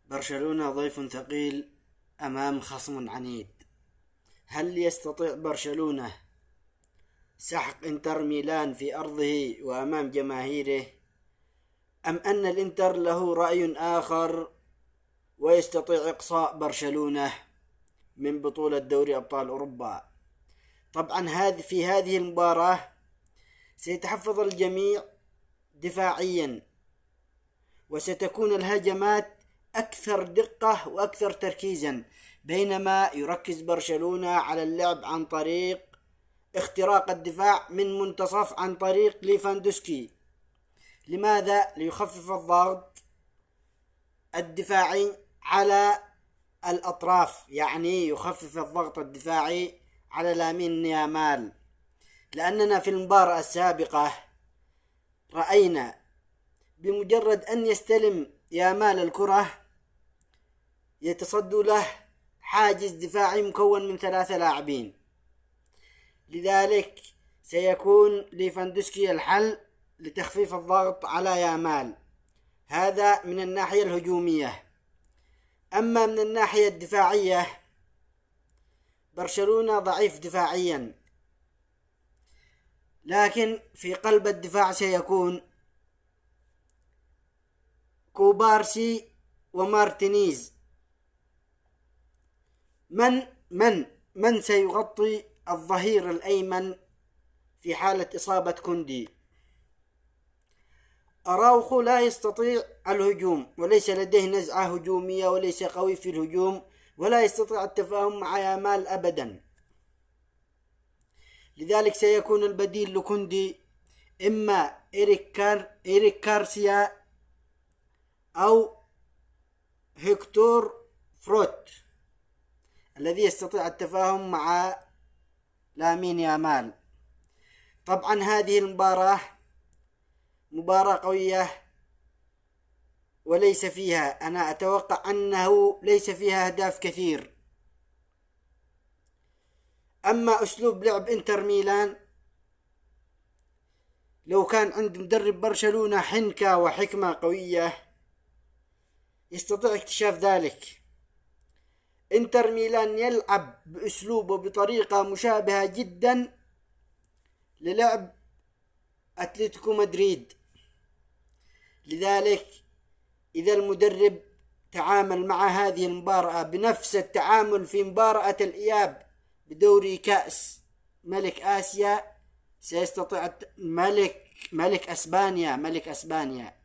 برشلونة ضيف ثقيل أمام خصم عنيد. هل يستطيع برشلونة سحق انتر ميلان في أرضه وأمام جماهيره، أم أن الانتر له رأي آخر ويستطيع إقصاء برشلونة من بطولة دوري أبطال أوروبا؟ طبعا في هذه المباراة سيتحفظ الجميع دفاعيا، وستكون الهجمات أكثر دقة وأكثر تركيزا، بينما يركز برشلونة على اللعب عن طريق اختراق الدفاع من منتصف عن طريق ليفاندوسكي. لماذا؟ ليخفف الضغط الدفاعي على الأطراف، يعني يخفف الضغط الدفاعي على لامين يامال، لأننا في المباراة السابقة رأينا بمجرد أن يستلم يامال الكرة يتصد له حاجز دفاعي مكون من 3 لاعبين. لذلك سيكون ليفاندوسكي الحل لتخفيف الضغط على يامال. هذا من الناحية الهجومية. أما من الناحية الدفاعية برشلونة ضعيف دفاعيا، لكن في قلب الدفاع سيكون كوبارسي ومارتينيز. من سيغطي الظهير الأيمن في حالة إصابة كوندي؟ أراوخو لا يستطيع الهجوم، وليس لديه نزعة هجومية، وليس قوي في الهجوم، ولا يستطيع التفاهم مع يامال أبدا. لذلك سيكون البديل لكوندي إما إيريك كارسيا أو هيكتور فروت الذي يستطيع التفاهم مع لامين يامال. طبعا هذه المباراة مباراة قوية، وليس فيها، أنا أتوقع أنه ليس فيها أهداف كثير. أما أسلوب لعب انتر ميلان، لو كان عند مدرب برشلونة حنكة وحكمة قوية يستطيع اكتشاف ذلك. انتر ميلان يلعب بأسلوب وبطريقة مشابهة جدا للعب أتلتيكو مدريد. لذلك إذا المدرب تعامل مع هذه المباراة بنفس التعامل في مباراة الإياب بدوري كأس ملك آسيا، سيستطيع ملك أسبانيا